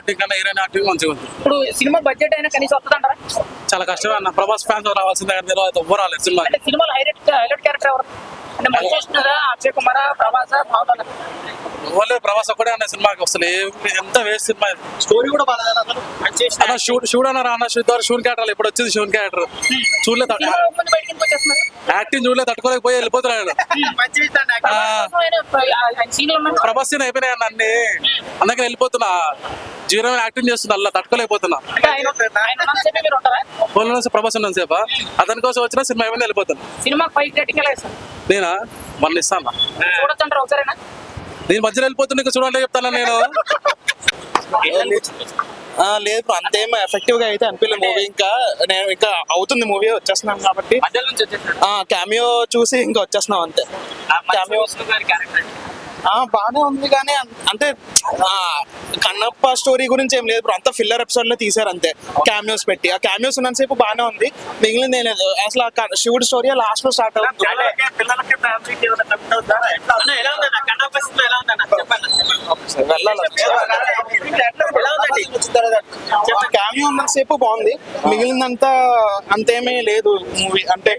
Acting కన్నా heroine acting మంచిగా ఉంది. ఇప్పుడు సినిమా బడ్జెట్ అయినా కనీసం వస్తుందంటారా? చాలా కష్టమే అన్న. ప్రభాస్ ఫ్యాన్స్ రావాల్సిందే కానీ తెలియదు, ఎవ్వరు రాలేదు సినిమా. అంటే సినిమాలో హైలైట్ క్యారెక్టర్ ఎవరు అంటే మంచి చేస్తున్నారా? అక్షయ్ కుమార్, ప్రభాస్, పవన్? ఓన్లీ ప్రభాస్ ఒక్కడే అన్న సినిమాకి వస్తుంది. ఎంత వేస్ట్ సినిమా ఇది. స్టోరీ కూడా బాగా అన్న షూట్ అన్నారా అన్న, షూన్ క్యారెక్టర్ ఇప్పుడు వచ్చింది. షూన్ క్యారెక్టర్ చూడలేదు, యాక్టింగ్ చూడలేదు, తట్టుకోలేకపోయి వెళ్ళిపోతున్నాడు. ప్రభాస్ సీన్ అయిపోయినాయి అన్న అన్ని, అందుకే వెళ్ళిపోతున్నా. జీరో యాక్టింగ్ చేస్తున్నా, అలా తట్టుకోలేకపోతున్నా. ప్రభాస్ ఉన్నాను సేప అతని కోసం వచ్చిన సినిమా అయిపోయింది, వెళ్ళిపోతున్నా. సినిమా 5 రేటింగ్ ఎలా ఇస్తాను? నేనా 1 ఇస్తాను. చూడొచ్చంటారా ఒకసారైనా? నేను మధ్యలో వెళ్ళిపోతున్నా, ఇంకా చూడాలంటే చెప్తాను నేను. లేదు అంతేం ఎఫెక్టివ్ గా అయితే అనిపించలేదు మూవీ. ఇంకా నేను ఇంకా అవుతుంది మూవీ, వచ్చేస్తున్నాను కాబట్టి క్యామియో చూసి ఇంకా వచ్చేస్తున్నాం అంతే. బానే ఉంది కానీ అంటే కన్నప్ప స్టోరీ గురించి ఏం లేదు. ఇప్పుడు అంతా ఫిల్లర్ ఎపిసోడ్ లో తీసారు అంతే, క్యామియోస్ పెట్టి. ఆ క్యామియోస్ ఉన్నంతసేపు బానే ఉంది, మిగిలింది ఏం లేదు. అసలు శివుడు స్టోరీ లాస్ట్ లో స్టార్ట్ అవుతుంది. క్యామియో ఉన్నంతసేపు బాగుంది, మిగిలిందంతా అంతేమీ లేదు మూవీ. అంటే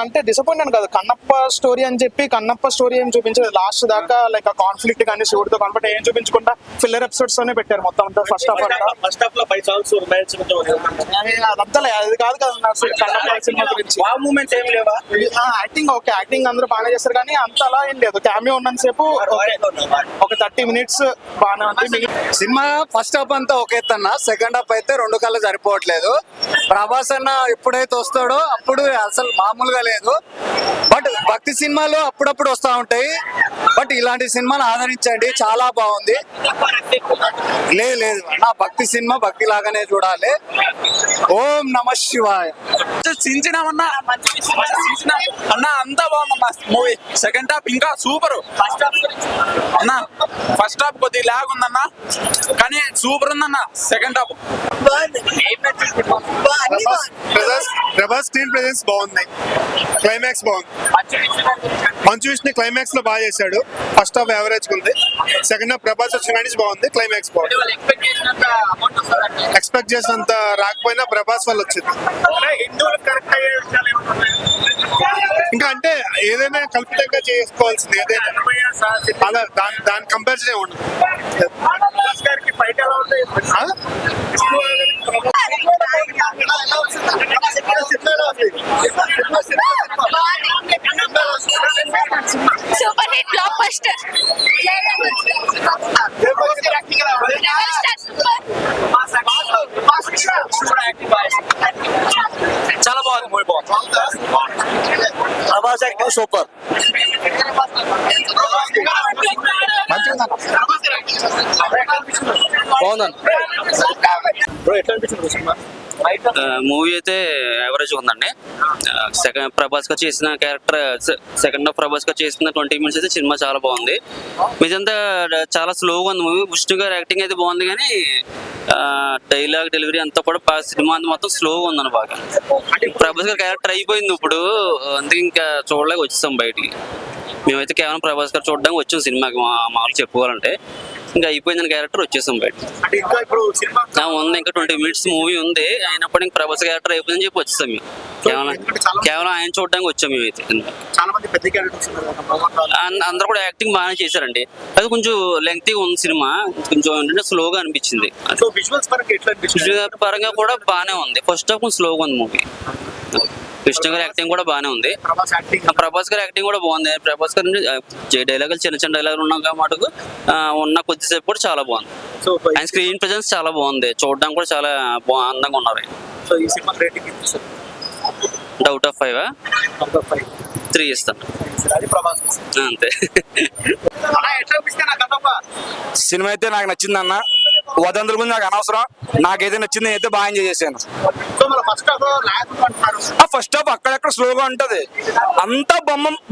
అంటే డిసప్పాయింట్ కాదు, కన్నప్ప స్టోరీ అని చెప్పి కన్నప్ప స్టోరీ ఏం చూపించలేదు లాస్ట్ దాకా. లైక్ ఆ కాన్ఫ్లిక్ట్ కానీ శివుడితో కాన్ఫ్లిక్ట్ ఏం చూపించకుండా ఫిల్లర్ ఎపిసోడ్స్ తోనే పెట్టారు మొత్తం అంతా. ఫస్ట్ హాఫ్ లో 5 సాంగ్స్ అదంతా అది కాదు కదా కన్నప్ప సినిమా గురించి. యాక్టింగ్ ఓకే, యాక్టింగ్ అందరూ బాగా చేస్తారు కానీ అంత అలా ఏం లేదు. క్యామియో ఉన్నంతసేపు ఒక 30 minutes బాగానే ఉంది. సినిమా ఫస్ట్ హాఫ్ అంతా ఒకే ఎత్తన్నా, సెకండ్ హాఫ్ అయితే 2 కళ్ళు సరిపోవట్లేదు. ప్రభాస్ అన్న ఎప్పుడైతే వస్తాడో అప్పుడు అసలు మామూలుగా లేదు. బట్ భక్తి సినిమాలు అప్పుడప్పుడు వస్తూ ఉంటాయి, బట్ ఇలాంటి సినిమాను ఆదరించండి, చాలా బాగుంది. లేదు నా భక్తి సినిమా భక్తి లాగానే చూడాలి. ఓం నమ శివాయ. చించినామన్నా అన్న, అంతా బాగుందమ్మా మూవీ. సెకండ్ హాఫ్ ఇంకా సూపర్ అన్న. ఫస్ట్ హాఫ్ కొద్దిగా లాగ్ ఉందన్న, కానీ సూపర్ ఉందన్న second half. Prabhas screen presence బాగుంది, క్లైమాక్స్ బాగుంది. మంచు విష్ణు క్లైమాక్స్ లో బాగా చేశాడు. ఫస్ట్ హాఫ్ యావరేజ్ ఉంది, సెకండ్ హాఫ్ ప్రభాస్ వచ్చిన కానీ బాగుంది, క్లైమాక్స్ బాగుంది. ఎక్స్పెక్ట్ చేసినంత రాకపోయినా ప్రభాస్ వల్ల వచ్చింది. ఇంకా అంటే ఏదైనా కల్పితంగా చేసుకోవాల్సింది, ఏదైనా అలా దాని కంపారిజన్ ఉండదు. Super hit block buster. చాలా బాగుంది మూవీ, బాగుంది. Prabhas acting super. మూవీ అయితే యావరేజ్ ఉందండి. ప్రభాస్ గా చేసిన క్యారెక్టర్, సెకండ్ హాఫ్ ప్రభాస్ గా చేసిన 20 minutes అయితే సినిమా చాలా బాగుంది. మీదంతా చాలా స్లోగా ఉంది మూవీ. విష్ణు గారి యాక్టింగ్ అయితే బాగుంది కానీ డైలాగ్ డెలివరీ అంతా కూడా సినిమా అంతా మొత్తం స్లోగా ఉందని బాగా. ప్రభాస్ గారి క్యారెక్టర్ అయిపోయింది ఇప్పుడు, అందుకే ఇంకా చూడలేక వచ్చేసాం బయటికి. మేమైతే కేవలం ప్రభాస్ గారు చూడడానికి వచ్చాం సినిమాకి. మామూలు చెప్పుకోవాలంటే ఇంకా అయిపోయిందని క్యారెక్టర్ వచ్చేసాం బయట ఉంది. ఇంకా 20 minutes మూవీ ఉంది, అయినప్పుడు ఇంకా ప్రభాస్ క్యారెక్టర్ అయిపోయిందని చెప్పి వచ్చేసాం మేము. కేవలం ఆయన చూడడానికి వచ్చాం మేమైతే. అందరూ కూడా యాక్టింగ్ బాగానే చేశారండి. అది కొంచెం లెంగ్తీగా ఉంది సినిమా, కొంచెం ఏంటంటే స్లోగా అనిపించింది. విజువల్ పరంగా కూడా బాగానే ఉంది. ఫస్ట్ హాఫ్ కొంచెం స్లోగా ఉంది మూవీ. కృష్ణ గారి యాక్టింగ్ కూడా బాగానే ఉంది, ప్రభాస్ గారి యాక్టింగ్ కూడా బాగుంది. ప్రభాస్ గారి డైలాగులు చిన్న చిన్న డైలాగులు ఉన్న మటుకు ఉన్న కొద్దిసేపు కూడా చాలా బాగుంది. ఆయన స్క్రీన్ ప్రెజెన్స్ చాలా బాగుంది, చూడడానికి కూడా చాలా అందంగా ఉన్నారు. అవుట్ ఆఫ్ 5 3 ఇస్తాను అంతే. సినిమా అయితే నాకు నచ్చింది అన్న, వదంతుల గురించి నాకు అనవసరం. నాకైతే నచ్చింది, అయితే బాగా ఎంజాయ్ చేశాను. ఫస్ట్ హాఫ్ అక్కడెక్కడ స్లోగా ఉంటది, అంతా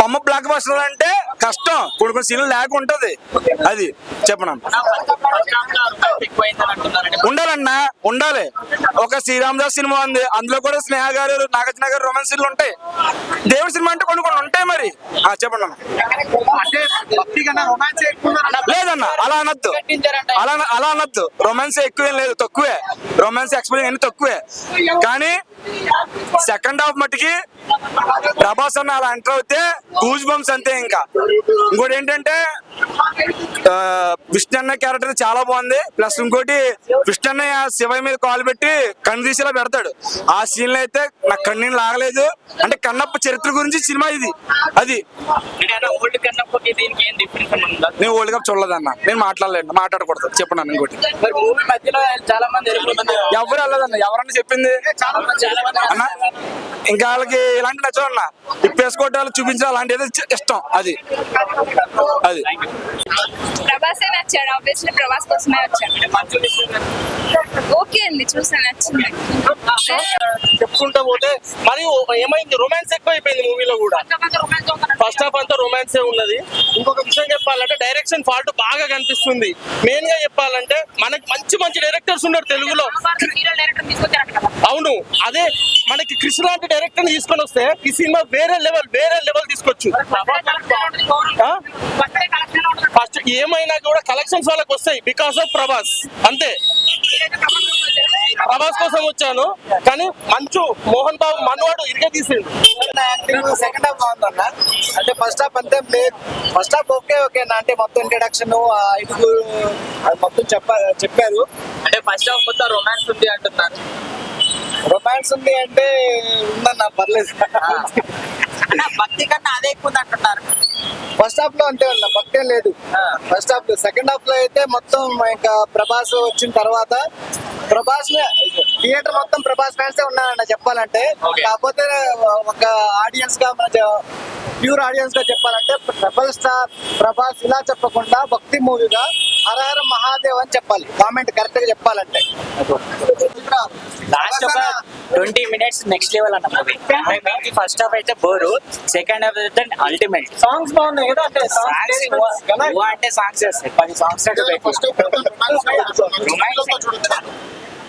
బొమ్మ బ్లాక్ బస్టర్ అంటే కష్టం. కొన్ని సీన్లు లేక ఉంటది, అది చెప్పను. ఎక్కువైందని అంటున్నారండి. ఉండాలన్నా ఉండాలి. ఒక శ్రీరామ్ దాస్ సినిమా ఉంది, అందులో కూడా స్నేహ గారు నాగార్జున గారు రొమాన్స్ సీన్లు ఉంటాయి. దేవుడి సినిమా అంటే కొన్ని కొన్ని ఉంటాయి మరి. చెప్పండి అన్న. లేదన్న అలా అనొద్దు, అలా అనొద్దు. రొమాన్స్ ఎక్కువేం లేదు, తక్కువే. రొమాన్స్ ఎక్స్పీరియన్స్ అన్ని తక్కువే. కానీ సెకండ్ హాఫ్ మట్టికి ప్రభాస్ అన్న అలా ఎంటర్ అవుతే గూజ్ బంప్స్ అంతే. ఇంకా ఇంకోటి ఏంటంటే విష్ణు అన్న క్యారెక్టర్ చాలా బాగుంది. ప్లస్ ఇంకోటి విష్ణు అన్నయ్య శివయ్య మీద కాలు పెట్టి కన్ను తీసేలా పెడతాడు. ఆ సీన్ లో అయితే నాకు కన్నీళ్ళు లాగలేదు. అంటే కన్నప్ప చరిత్ర గురించి సినిమా ఇది. అది ఓల్డ్ కన్నప్పకి దీనికి ఏం డిఫరెన్స్ ఉందా? నేను వరల్డ్ కప్ చూడలేదన్న, నేను మాట్లాడకూడదు. చెప్పండి ఇంకోటి. మరి మూవీ మధ్యలో చాలా మంది వెళ్ళిపోతున్నారు. ఎవరు వెళ్ళదన్న, ఎవరన్నా చెప్పింది అన్న. ఇంకా వాళ్ళకి ఇలాంటి నచ్చవన్న, ఇప్పేసుకోవటాలు చూపించాలి అలాంటి ఇష్టం. అది అది ప్రభాసే నచ్చాడు. ఆబ్వియస్లీ ప్రభాస్ కోసమే వచ్చాడు. ఓకే అండి, చూసా, నచ్చింది. చెప్పుకుంటా పోతే మరి ఏమైంది, రొమాన్స్ ఎక్కువ అయిపోయింది మూవీలో కూడా. ఫస్ట్ హాఫ్ అంతా రొమాన్సే ఉన్నది. ఇంకొక విషయం చెప్పాలంటే డైరెక్షన్ ఫాల్ట్ బాగా కనిపిస్తుంది. మెయిన్ గా చెప్పాలంటే మనకి మంచి మంచి డైరెక్టర్స్ ఉన్నారు తెలుగులో. అవును, అదే మనకి కృష్ణ లాంటి డైరెక్టర్ తీసుకొని వస్తే ఈ సినిమా వేరే లెవెల్ తీసుకొచ్చు. ఫస్ట్ ఏమైనా కూడా కలెక్షన్స్ వాళ్ళకి వస్తాయి బికాస్ ఆఫ్ ప్రభాస్, అంతే. ప్రభాస్ కోసం వచ్చాను, కానీ మంచు మోహన్ బాబు మనవాడు ఇరిగే తీసిండు. సెకండ్ హాఫ్ బాగుందన్న. అంటే ఫస్ట్ హాఫ్ అంతే లేదు. ఫస్ట్ హాఫ్ ఓకే అన్న. అంటే మొత్తం ఇంట్రడక్షన్ ఐదుగురు అది మొత్తం చెప్పారు. అంటే ఫస్ట్ హాఫ్ మొత్తం రొమాన్స్ ఉంది అంటున్నారు. రొమాన్స్ ఉంది అంటే ఉందన్న, పర్లేదు. భక్తి కన్నా అదే ఎక్కువ ఉంది అంటున్నారు. ఫస్ట్ హాఫ్ లో అంతే అన్న, భక్తే లేదు ఫస్ట్ హాఫ్ లో. సెకండ్ హాఫ్ లో అయితే మొత్తం ఇంకా ప్రభాస్ వచ్చిన తర్వాత ప్రభాస్ థియేటర్ మొత్తం ప్రభాస్ ఫ్యాన్స్ ఉన్నారన్న చెప్పాలంటే. కాకపోతే ఒక ఆడియన్స్ గా ప్యూర్ ఆడియన్స్ గా చెప్పాలంటే ట్రిపుల్ స్టార్ ప్రభాస్ ఇలా చెప్పకుండా భక్తి మూవీగా హరహర మహాదేవ్ అని చెప్పాలి. కామెంట్ కరెక్ట్ గా చెప్పాలంటే లాస్ట్ ఒక 20 minutes నెక్స్ట్ లెవెల్ అన్న మూవీ. ఫస్ట్ హాఫ్ అయితే బోరు, సెకండ్ హాఫ్ అయితే అల్టిమేట్. సాంగ్స్ బాగున్నాయి కదా. అంటే అంటే సాంగ్స్ వస్తాయి 10 సాంగ్స్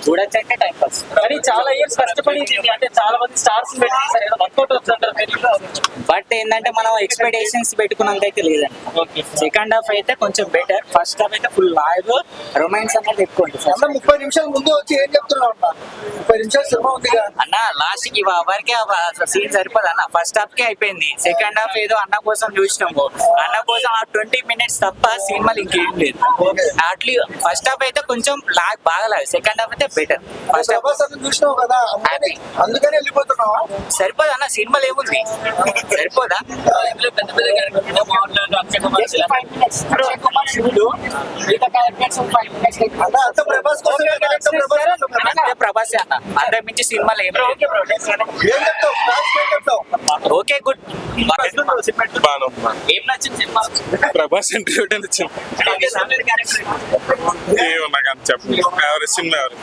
చూడొచ్చు అంటే టైం పాస్. కానీ చాలా ఇయర్స్ కష్టపడి అంటే చాలా మంది స్టార్స్ పెట్టారు, వర్కౌట్ అవుతుంటారు. బట్ ఏంటంటే మనం ఎక్స్పెక్టేషన్స్ పెట్టుకున్నంత అయితే లేదండి. సెకండ్ హాఫ్ అయితే కొంచెం బెటర్, ఫస్ట్ హాఫ్ అయితే ఫుల్ లాగ్, రొమాన్స్ అనేది ఎక్కువ ఉంటుంది. 30 నిమిషాల ముందు వచ్చి ఏం చెప్తున్నావు అన్న? 30 నిమిషాలు సినిమా ఉంది కదా అన్న. లాస్ట్ కి వరకే సీన్ సరిపోదు అన్న. ఫస్ట్ హాఫ్ కే అయిపోయింది. సెకండ్ హాఫ్ ఏదో అన్న కోసం చూసినాము, అన్న కోసం ఆ 20 minutes తప్ప సినిమాలు ఇంకేం లేదు. అట్లీ ఫస్ట్ హాఫ్ అయితే కొంచెం లాగ్ బాగా లాగ్, సెకండ్ హాఫ్ అయితే బెటర్. ఫస్ట్ హాఫ్ చూసినావు కదా, అందుకని వెళ్ళిపోతున్నావా? సరిపోదా అన్న, సినిమాలు ఏముంది సరిపోదా? పెద్ద పెద్ద ప్రభాస్ అన్న, అంతకు మించి సినిమాలు ఏం ఓకే గుడ్. ఏం నచ్చింది సినిమా? ప్రభాస్ ఇంటర్వ్యూ నచ్చింది. ఏమన్నా కానీ చెప్పండి, ఎవరి సినిమా ఎవరు